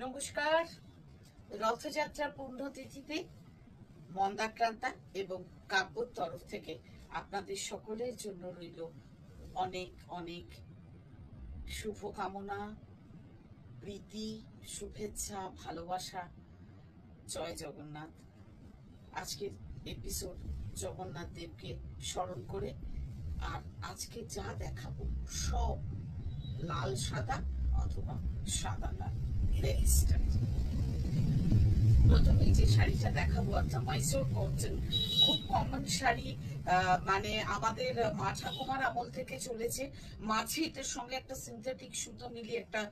নমস্কার। রথযাত্রা পুণ্যতিথিতে মন্দাক্রান্তা এবং কাব্যর তরফ থেকে আপনাদের সকলের জন্য রইল অনেক অনেক শুভকামনা, প্রীতি, শুভেচ্ছা, ভালোবাসা। জয় জগন্নাথ। আজকের এপিসোড জগন্নাথ দেবকে স্মরণ করে, আর আজকে যা দেখাবো সব লাল সাদা অথবা সাদা লাল। প্রথমে যে শাড়িটা দেখাবো একটা মাইসোর কটন, খুব কমন শাড়ি, মানে আমাদের মা ঠাকুমার আমল থেকে চলেছে। মাঝে এটার সঙ্গে একটা সিনথেটিক সুতো মিলিয়ে একটা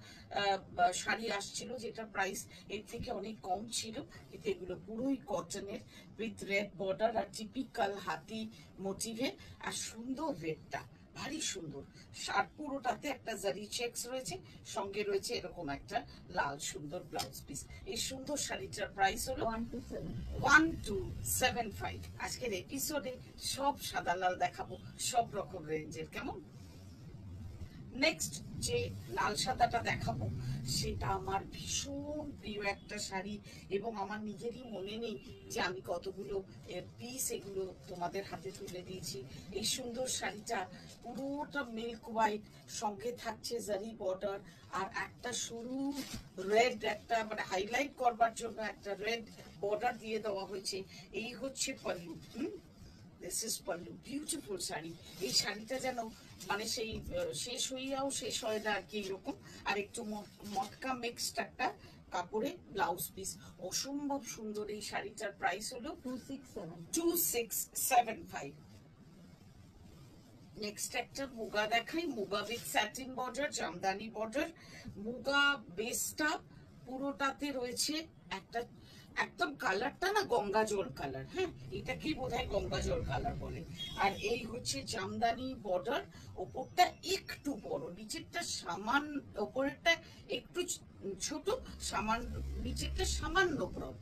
শাড়ি আসছিল, যেটা প্রাইস এর থেকে অনেক কম ছিল। কিন্তু এগুলো পুরোই কটনের, উইথ রেড বর্ডার আর টিপিক্যাল হাতি মোটিভে, আর সুন্দর রেডটা ভারী সুন্দর। আর পুরোটাতে একটা জারি চেকস রয়েছে, সঙ্গে রয়েছে এরকম একটা লাল সুন্দর ব্লাউজ পিস। এই সুন্দর শাড়িটার প্রাইস হলো 1275। আজকের এপিসোডে সব সাদা লাল দেখাবো, সব রকম রেঞ্জের। কেমন? নেক্সট যে লাল সাদাটা দেখাবো সেটা আমার ভীষণ প্রিয় একটা শাড়ি, এবং আমার নিজেরই মনে নেই যে আমি কতগুলো পিস এগুলো তোমাদের হাতে তুলে দিয়েছি। এই সুন্দর শাড়িটা পুরোটা মিল্ক হোয়াইট, সঙ্গে থাকছে জারি বর্ডার, আর একটা সরু রেড, একটা মানে হাইলাইট করবার জন্য একটা রেড বর্ডার দিয়ে দেওয়া হয়েছে। এই হচ্ছে pallu. This is pallu, beautiful sari. এই শাড়িটা যেন মানে সেই শেষ হইয়াও শেষ হয় না আর কি, এরকম। আর একটু মটকা মিক্সড একটা কাপড়ে ব্লাউজ পিস, অসম্ভব সুন্দর। এই শাড়িটার প্রাইস হলো 2675। নেক্সট একটা মুগা দেখাই, muga with satin border, Jamdani border. Muga বেসটা পুরোটাতে রয়েছে একটা একদম কালারটা না গঙ্গা জল কালার, হ্যাঁ এটাকেই বোধহয় গঙ্গা জল কালার বলে। আর এই হচ্ছে জামদানি বর্ডার, ওপরটা একটু বড়, নিচেরটা সামান্য, ওপরেরটা একটু ছোট, সামান্য নিচেরটা সামান্য ব্রড,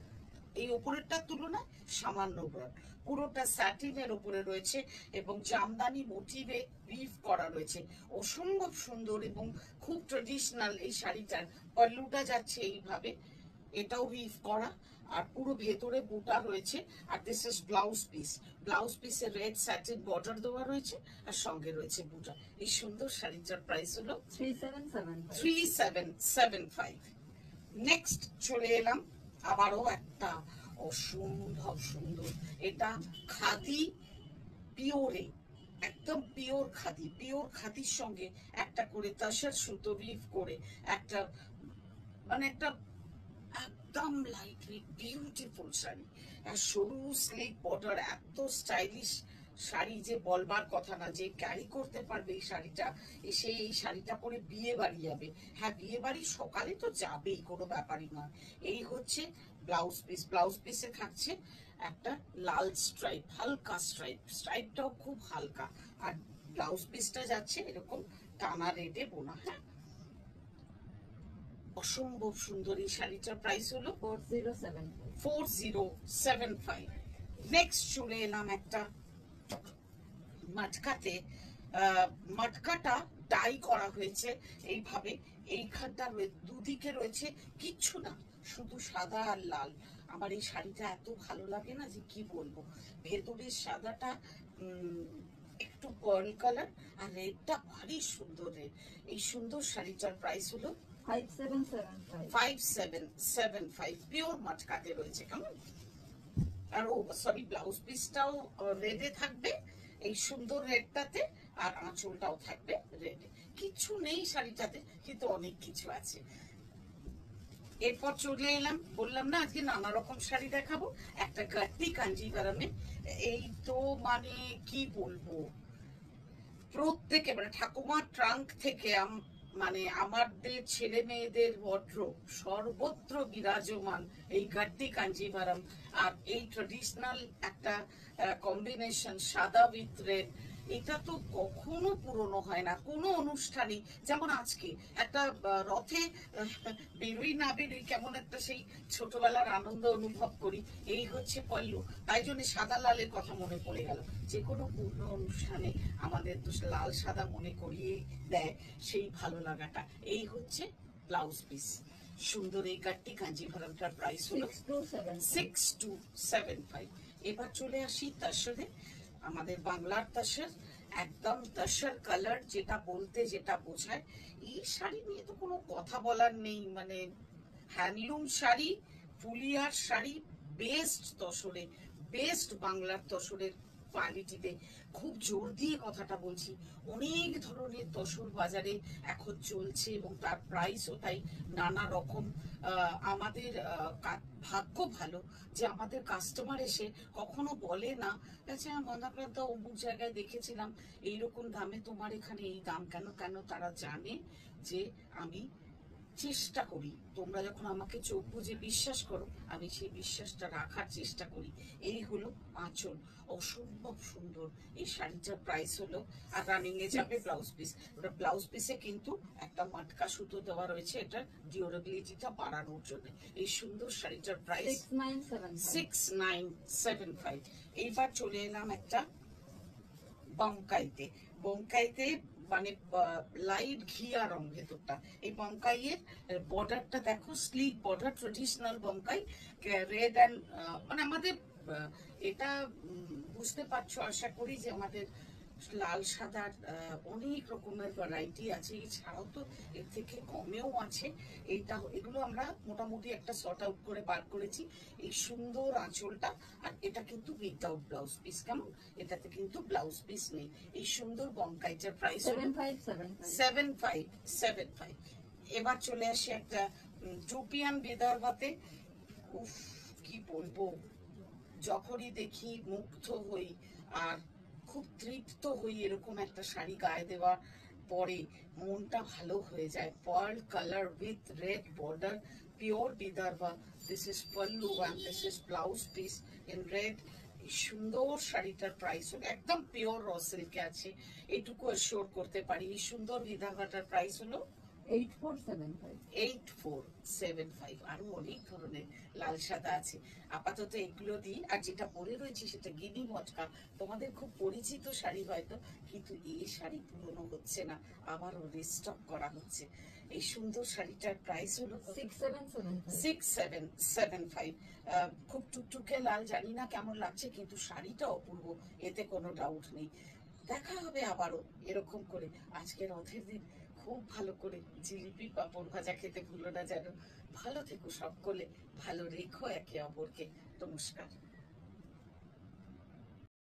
এই ওপরেরটার তুলনায় সামান্য ব্রড। পুরোটা স্যাটিনের উপরে রয়েছে এবং জামদানি মোটিভে উইভ করা রয়েছে, অসম্ভব সুন্দর এবং খুব ট্রেডিশনাল। এই শাড়িটার পল্লুটা যাচ্ছে এইভাবে, এটাও উইভ করা, আর পুরো ভেতরে বুটা রয়েছে। আর this is blouse piece, blouse পিসে রেড স্যাটিন বর্ডার দেওয়া রয়েছে, আর সঙ্গে রয়েছে বুটা। এই সুন্দর শাড়িটার প্রাইস হলো 3775। নেক্সট চলে এলাম আবারও একটা অসম্ভব সুন্দর, এটা খাদি পিওরে, একদম পিওর খাদি, পিওর খাদির সঙ্গে একটা করে তাসার সুতো উইভ করে একটা মানে একটা একদম লাইট ওয়েট বিউটিফুল শাড়ি, আর সরু স্লিক বর্ডার, এত স্টাইলিশ শাড়ি যে বলবার কথা না। যে ক্যারি করতে পারবে এই শাড়িটা, এসে এই শাড়িটা পরে বিয়ে বাড়ি যাবে। হ্যাঁ বিয়ে বাড়ি সকালে তো যাবেই, কোনো ব্যাপারই নয়। এই হচ্ছে ব্লাউজ পিস, ব্লাউজ পিসে থাকছে একটা লাল স্ট্রাইপ, হালকা স্ট্রাইপ, স্ট্রাইপটাও খুব হালকা, আর ব্লাউজ পিসটা যাচ্ছে এরকম টানা রেডে বোনা। হ্যাঁ অসম্ভব সুন্দর। এই শাড়িটার প্রাইস হলো 4075। নেক্সট চলে এলাম একটা মাটকাতে, মাটকাটা ডাই করা হয়েছে এইভাবে, এইখানটা দুদিকে রয়েছে কিচ্ছু না, শুধু সাদা আর লাল। আমার এই শাড়িটা এত ভালো লাগে না যে কি বলবো। ভেতরের সাদাটা একটু পার্ল কালার, আর রেডটা ভারী সুন্দর রেড। এই সুন্দর শাড়িটার প্রাইস হলো 5775, পিওর মাটকাতে রয়েছে। কেমন? আর ও সরি, ব্লাউজ পিসটাও রেডে থাকবে এই সুন্দর রেডটাতে, আর আঁচলটাও থাকবে রেডে। কিছু নেই শাড়িটাতে, কিন্তু অনেক কিছু আছে। এরপর চলে এলাম, বললাম না আজকে নানা রকম শাড়ি দেখাবো, একটা গাটি কাঞ্জিভারমে। এই তো মানে কি বলবো, প্রত্যেকে মানে ঠাকুমার ট্রাঙ্ক থেকে মানে আমাদের ছেলে মেয়েদের ওয়ার্ড্রোব সর্বত্র বিরাজমান এই গাড্ডি কাঞ্জিভারম। আর এই ট্রেডিশনাল একটা কম্বিনেশন সাদা উইথ রেড, এটা তো কখনো পুরনো হয় না কোনো অনুষ্ঠানে। যেমন আজকে একটা রথে বেরোই না বেরোই কেমন একটা সেই ছোটবেলার আনন্দ অনুভব করি। এই হচ্ছে পল্লু, তাই জন্য সাদা লালের কথা মনে পড়ে গেল। যে কোনো পূর্ণ অনুষ্ঠানে আমাদের তো লাল সাদা মনে করিয়ে দেয় সেই ভালো লাগাটা। এই হচ্ছে ব্লাউজ পিস, সুন্দর এই কাটটি কাঞ্জিভারমটার প্রাইস হলো 6275। এবার চলে আসি তসরে, আমাদের বাংলার তসর, একদম তসর কালার, যেটা বলতে যেটা বোঝায়। এই শাড়ি নিয়ে তো কোনো কথা বলার নেই, মানে হ্যান্ডলুম শাড়ি, ফুলিয়ার শাড়ি, বেস্ট তসরে, বেস্ট বাংলার তসরের কোয়ালিটিতে। খুব জোর দিয়ে কথাটা বলছি, অনেক ধরনের তসর বাজারে এখন চলছে এবং তার প্রাইসও তাই নানা রকম। আমাদের ভাগ্য ভালো যে আমাদের কাস্টমার এসে কখনো বলে না আচ্ছা মন্দাক্রান্ত অমুক জায়গায় দেখেছিলাম এইরকম দামে, তোমার এখানে এই দাম কেন? কেন তারা জানে যে আমি চেষ্টা করি, তোমরা যখন আমাকে চোখ বুজে বিশ্বাস করো, আমি সেই বিশ্বাসটা রাখার চেষ্টা করি। এই হলো আঁচল, অসম্ভব সুন্দর এই শাড়িটার প্রাইস হলো। আর রানিং এ যাবে ব্লাউজ পিস, ওটা ব্লাউজ পিসে কিন্তু একটা মাটকা সুতো দেওয়া রয়েছে, এটার ডিউরেবিলিটিটা বাড়ানোর জন্য। এই সুন্দর শাড়িটার প্রাইস 6975। এইবার চলে এলাম একটা বঙ্কাইতে। বঙ্কাইতে মানে লাইট ঘিয়া রং ভেতরটা। এই বঙ্কাইয়ের বর্ডারটা দেখো, slick border, traditional Bomkai, red and মানে আমাদের এটা বুঝতে পারছো আশা করি যে আমাদের লাল সাদার অনেক রকমের ভ্যারাইটি আছে, এছাড়াও তো এর থেকে কমেও আছে। এগুলো আমরা মোটামুটি একটা সর্ট আউট করে বার করেছি। এই সুন্দর আঁচলটা, আর এটা কিন্তু উইদাউট ব্লাউজ পিস, কেমন? এটাতে কিন্তু ব্লাউজ পিস নেই। এই সুন্দর বঙ্কাইটার প্রাইস 7575। এবার চলে আসি একটা জুপিয়ান বিদর্ভাতে। উফ, কি বলবো, যখনই দেখি মুগ্ধ হই আর খুব তৃপ্ত হই। এরকম একটা শাড়ি গায়ে দেওয়ার পরে মনটা ভালো হয়ে যায়। Pearl colour with red border, pure Vidarbha. This is pallu and this is blouse piece in red. এই সুন্দর শাড়িটার প্রাইস হলো, একদম পিওর র সিল্কে আছে, এটুকু অ্যাসিওর করতে পারি। এই সুন্দর বিদর্ভাটার প্রাইস হলো 8475। আরো অনেক ধরনের লাল সাদা আছে, আপাতত এগুলো দিই। আর যেটা পরে রয়েছে সেটা গিনি মটকা, তোমাদের খুব পরিচিত শাড়ি হয়তো, কিন্তু এই শাড়ি পুরনো হচ্ছে না, আবারও রিস্টক করা হচ্ছে। এই সুন্দর শাড়িটার প্রাইস হলো 6775। খুব টুকটুকে লাল, জানি না কেমন লাগছে, কিন্তু শাড়িটা অপূর্ব, এতে কোনো ডাউট নেই। দেখা হবে আবারও এরকম করে। আজকে রথের দিন, খুব ভালো করে জিলিপি পাঁপড় ভাজা খেতে ভুলো না যেন। ভালো থেকো সকলে, ভালো রেখো একে অপরকে। নমস্কার।